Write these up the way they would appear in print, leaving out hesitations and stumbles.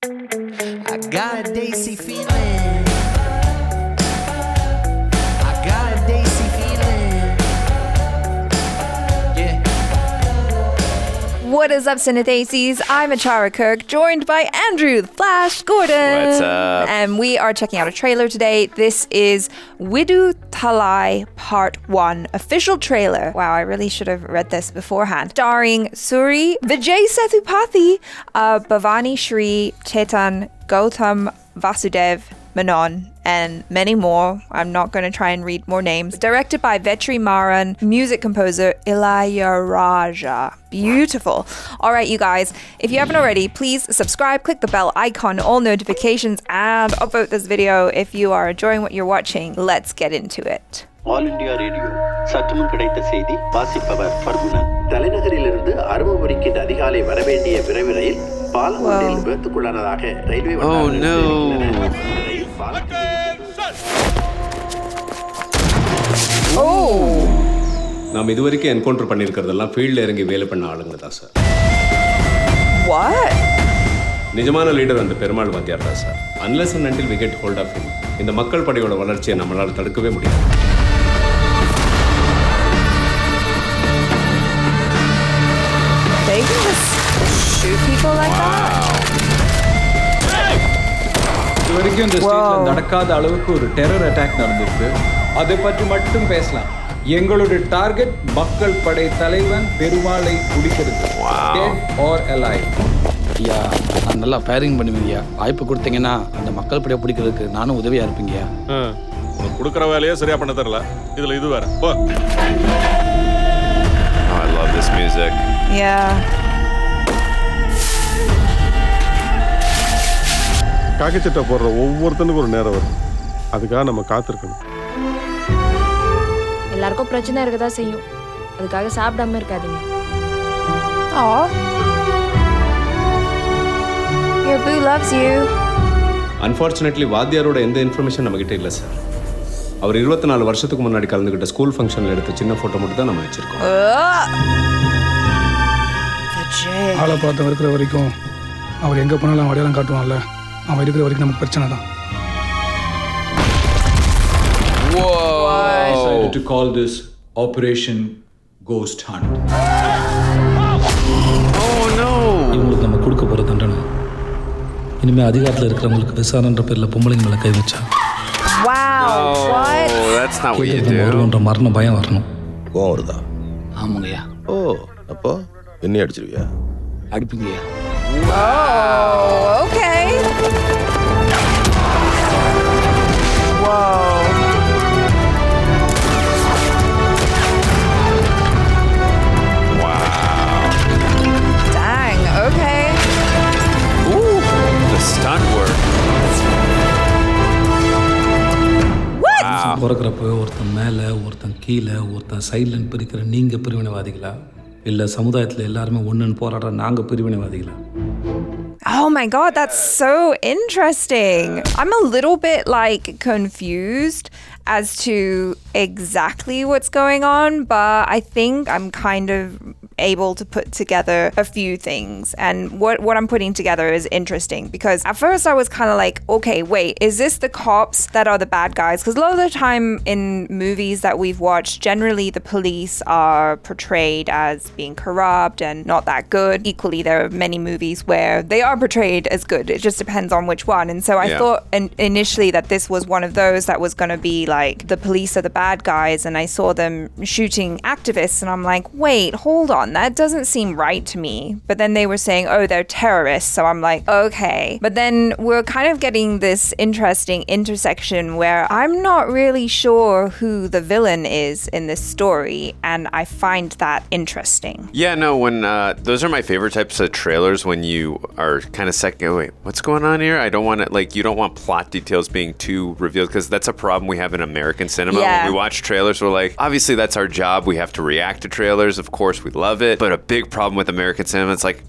I got a Daisy feeling. I got a Daisy feeling. Yeah. What is up, Cinedaisies? I'm Achara Kirk, joined by Andrew the Flash Gordon. What's up? And we are checking out a trailer today. This is Viduthalai Part 1, official trailer. Wow, I really should have read this beforehand. Starring Soori, Vijay Sethupathi, Bhavani Shri, Chetan, Gautam, Vasudev, Menon, and many more. I'm not going to try and read more names. Directed by Vetri, Maaran, music composer Ilaiyaraaja. Beautiful. All right, you guys, if you haven't already, please subscribe, click the bell icon, all notifications, and upvote this video if you are enjoying what you're watching. Let's get into it. All India Radio. சற்றுமுன் கிடைத்த செய்தி வாசிப்பவர் ஃபர்குனன். தலைநகரிலிருந்து அருமபுரிக்கு அதிகாலை வரவேண்டிய விரைவு ரயில் பாலம் ஒன்றில் விபத்துக்குள்ளானதாக railway நாம் இதுவரைக்கும் என்கவுண்டர் பண்ணியிருக்கிறதெல்லாம் ஃபீல்டில் இறங்கி வேலை பண்ண ஆளுங்க தான் சார். What? நிஜமான லீடர் அந்த பெருமாள் வாத்தியார் தான் sir. Unless and until we get hold of him, இந்த மக்கள் படையோட வளர்ச்சியை நம்மளால் தடுக்கவே முடியாது. They can just shoot people like that? இதுவரைக்கும் இந்த ஸ்டேட்ல நடக்காத அளவுக்கு ஒரு டெரர் அட்டாக் நடந்திருக்கு. அதை பற்றி மட்டும் பேசலாம். எங்களுடைய டார்கெட் மக்கள் படை தலைவன் பெருமாளை பிடிக்கிறது. Dead or alive. ஐயா, நான் நல்லா ஃபயரிங் பண்ணுவீங்கய்யா. வாய்ப்பு கொடுத்தீங்கன்னா அந்த மக்கள் படையை பிடிக்கிறதுக்கு நானும் உதவியாக இருப்பீங்கய்யா. கொடுக்குற வேலையே சரியா பண்ண தெரியல. இதுல இது வேற. Oh, I love this music. Yeah. காக்கிச்சட்டை போடுற ஒவ்வொருத்தனுக்கும் ஒரு நேரம் வரும். அதுக்காக நம்ம காத்திருக்கணும். எல்லாருக்கும் பிரச்சனை இருக்கதா செய்யும். அதுக்காக சாப்பிடாம இருக்காதீங்க. Aw. Your boo loves you. Unfortunately வாத்தியாரோட எந்த இன்ஃபர்மேஷன் நம்மகிட்ட இல்லை சார். அவர் 24 வருஷத்துக்கு முன்னாடி கலந்துக்கிட்ட ஸ்கூல் ஃபங்க்ஷனில் எடுத்த சின்ன ஃபோட்டோ மட்டும் தான் நம்ம வச்சுருக்கோம். ஆளை பார்த்து இருக்கிற வரைக்கும் அவர் எங்கே போனாலும் அடையாளம் காட்டுவான்ல, அவன் இருக்கிற வரைக்கும் நமக்கு பிரச்சனை தான். I decided to call this Operation Ghost Hunt. Oh no! இவங்களுக்கு நம்ம கொடுக்க போகிற தண்டனை இனிமேல் அதிகாரத்தில் இருக்கிறவங்களுக்கு விசாரன்ற பேரில் பொம்பளைங்க மேலே கை வச்சா. Wow. What? Oh, that's not what you வருவன்ற do. மரண பயம் வரணும். கோவம் வருதா? ஆமாங்கய்யா. ஓ, அப்போ என்ன அடிச்சிருவியா? அடிப்பீங்கய்யா. Oh, okay. Whoa. Dang, okay. Ooh, the stunt work. What? பிறக்கிறப்ப ஒருத்தன் மேலே ஒருத்தன் கீழே ஒருத்தன் சைட்லன்னு பிரிக்கிற நீங்கள் பிரிவினைவாதிகளா இல்லை சமுதாயத்தில் எல்லாருமே ஒன்றுன்னு போராடுற நாங்கள் பிரிவினைவாதிகளா? Oh my god, that's so interesting. I'm a little bit like confused as to exactly what's going on, but I think I'm kind of able to put together a few things, and what I'm putting together is interesting because at first I was kind of like, okay, wait, is this the cops that are the bad guys? Because a lot of the time in movies that we've watched, generally the police are portrayed as being corrupt and not that good. Equally, there are many movies where they are portrayed as good. It just depends on which one. And so I thought initially that this was one of those that was going to be like the police are the bad guys, and I saw them shooting activists, and I'm like, wait, hold on, that doesn't seem right to me. But then they were saying, oh, they're terrorists, so I'm like, okay. But then we're kind of getting this interesting intersection where I'm not really sure who the villain is in this story, and I find that interesting. Yeah, no, when those are my favorite types of trailers, when you are kind of second, wait, what's going on here? I don't want it, like, you don't want plot details being too revealed, because that's a problem we have in American cinema. Yeah. When we watch trailers, we're like, obviously that's our job. We have to react to trailers. Of course, we love it. But a big problem with American cinema, it's like,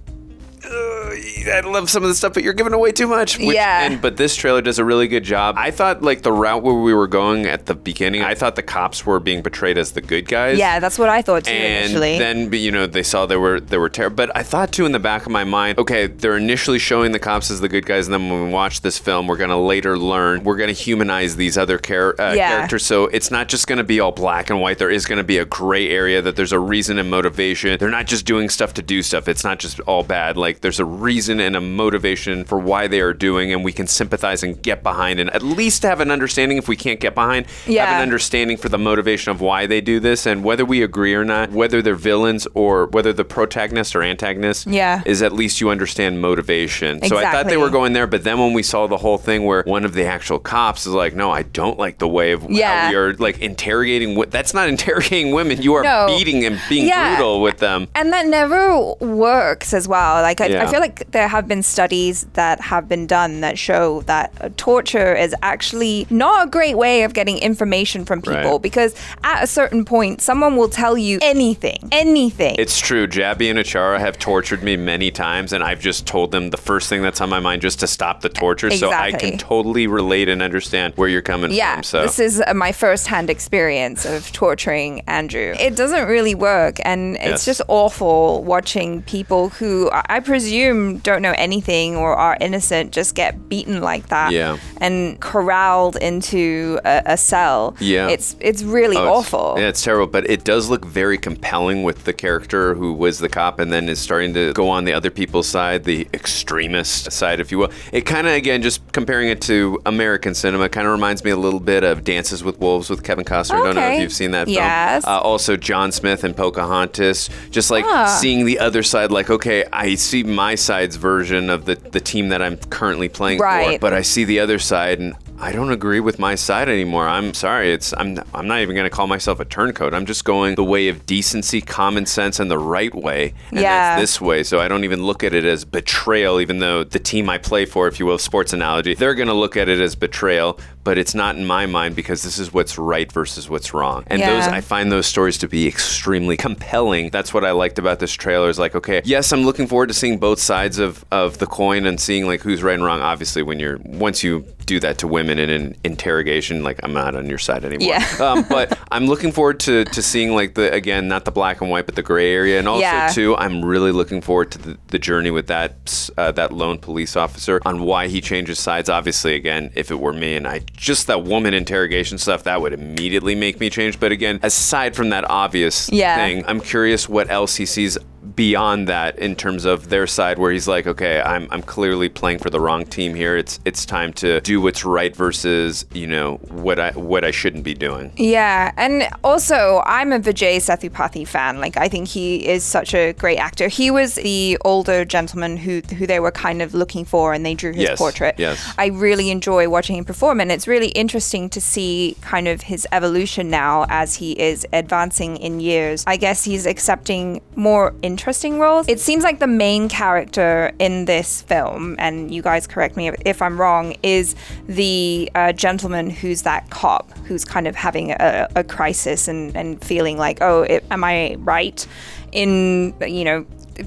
I love some of the stuff, but you're giving away too much. But this trailer does a really good job. I thought like the route where we were going at the beginning, I thought the cops were being portrayed as the good guys. Yeah, that's what I thought too initially. And then, they saw they were terrible. But I thought too in the back of my mind, okay, they're initially showing the cops as the good guys, and then when we watch this film, we're going to later learn, we're going to humanize these other characters. So it's not just going to be all black and white. There is going to be a gray area, that there's a reason and motivation. They're not just doing stuff to do stuff. It's not just all bad. Like there's a reason and a motivation for why they are doing, and we can sympathize and get behind, and at least have an understanding, if we can't get behind, have an understanding for the motivation of why they do this, and whether we agree or not, whether they're villains or whether the protagonist or antagonist, is at least you understand motivation. So I thought they were going there, but then when we saw the whole thing where one of the actual cops is like, no, I don't like the way of how we are like interrogating. That's not interrogating women. You are beating and being brutal with them. And that never works as well. Like I feel like there have been studies that have been done that show that torture is actually not a great way of getting information from people, because at a certain point, someone will tell you anything. It's true. Jabby and Achara have tortured me many times, and I've just told them the first thing that's on my mind just to stop the torture. So I can totally relate and understand where you're coming from. So this is my first-hand experience of torturing Andrew. It doesn't really work, and it's just awful watching people who I presume don't know anything or are innocent just get beaten like that and corralled into a cell. It's really awful. It's terrible, but it does look very compelling with the character who was the cop and then is starting to go on the other people's side, the extremist side, if you will. It kind of, again, just comparing it to American cinema, kind of reminds me a little bit of Dances with Wolves with Kevin Costner. I don't know if you've seen that film. Also, John Smith and Pocahontas, just like seeing the other side, like, okay, I see my side's version of the team that I'm currently playing for, but I see the other side and I don't agree with my side anymore. I'm sorry. I'm not even going to call myself a turncoat. I'm just going the way of decency, common sense, and the right way. And that's this way. So I don't even look at it as betrayal, even though the team I play for, if you will, sports analogy, they're going to look at it as betrayal, but it's not in my mind because this is what's right versus what's wrong. And I find those stories to be extremely compelling. That's what I liked about this trailer is like, okay, yes, I'm looking forward to seeing both sides of the coin and seeing like who's right and wrong. Obviously, once you do that to women in an interrogation, like I'm not on your side anymore. But I'm looking forward to seeing like again, not the black and white, but the gray area. And also too, I'm really looking forward to the journey with that lone police officer on why he changes sides. Obviously, again, if it were me and just that woman interrogation stuff, that would immediately make me change. But again, aside from that obvious thing, I'm curious what else he sees beyond that in terms of their side, where he's like, okay, I'm clearly playing for the wrong team here. It's time to do what's right versus, what I shouldn't be doing. Yeah, and also I'm a Vijay Sethupathi fan. Like, I think he is such a great actor. He was the older gentleman who they were kind of looking for, and they drew his portrait. I really enjoy watching him perform, and it's really interesting to see kind of his evolution now as he is advancing in years. I guess he's accepting more interesting roles. It seems like the main character in this film, and you guys correct me if I'm wrong, is the gentleman who's that cop who's kind of having a crisis and feeling like, am I right in,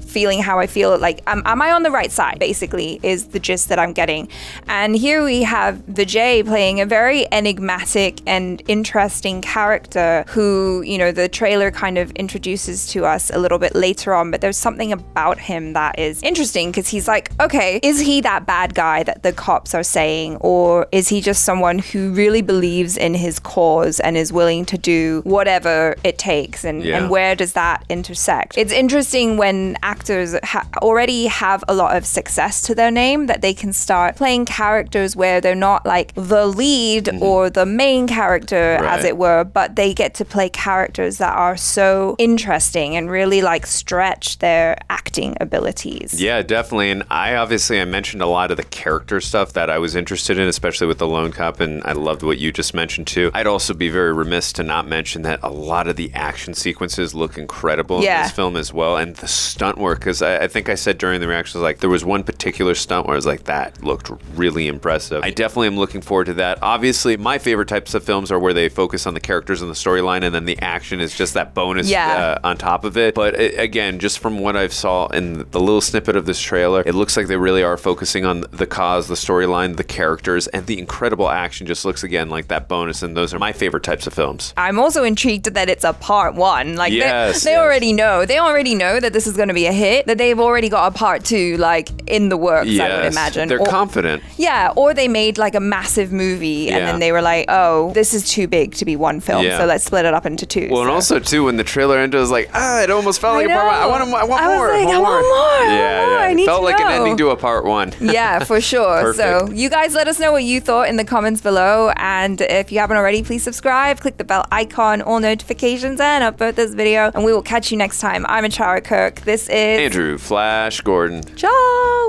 feeling how I feel, like, am I on the right side, basically, is the gist that I'm getting. And here we have Vijay playing a very enigmatic and interesting character who, the trailer kind of introduces to us a little bit later on, but there's something about him that is interesting because he's like, okay, is he that bad guy that the cops are saying, or is he just someone who really believes in his cause and is willing to do whatever it takes, and where does that intersect? It's interesting when actors already have a lot of success to their name, that they can start playing characters where they're not like the lead or the main character, as it were, but they get to play characters that are so interesting and really like stretch their acting abilities. Yeah, definitely. And I mentioned a lot of the character stuff that I was interested in, especially with the lone cop, and I loved what you just mentioned too. I'd also be very remiss to not mention that a lot of the action sequences look incredible in this film as well, and the stunt stunt work, because I think I said during the reactions, like, there was one particular stunt where I was like, that looked really impressive. I definitely am looking forward to that. Obviously, my favorite types of films are where they focus on the characters and the storyline, and then the action is just that bonus on top of it. But again, just from what I've saw in the little snippet of this trailer, it looks like they really are focusing on the cause, the storyline, the characters, and the incredible action just looks, again, like that bonus, and those are my favorite types of films. I'm also intrigued that it's a part one. Like, they already know. They already know that this is going to be a hit, that they've already got a part two, like, in the works, I would imagine. They're confident. Yeah, or they made, like, a massissive movie, and then they were like, oh, this is too big to be one film, so let's split it up into two. Well, and also, too, when the trailer ended, I was like, it almost felt like a part one. I want more. I want more. Yeah. I need it felt to like know. an ending to a part one. Yeah, for sure. So you guys let us know what you thought in the comments below. And if you haven't already, please subscribe, click the bell icon, all notifications, and upvote this video. And we will catch you next time. I'm Achara Kirk. This is Andrew Flash Gordon. Ciao.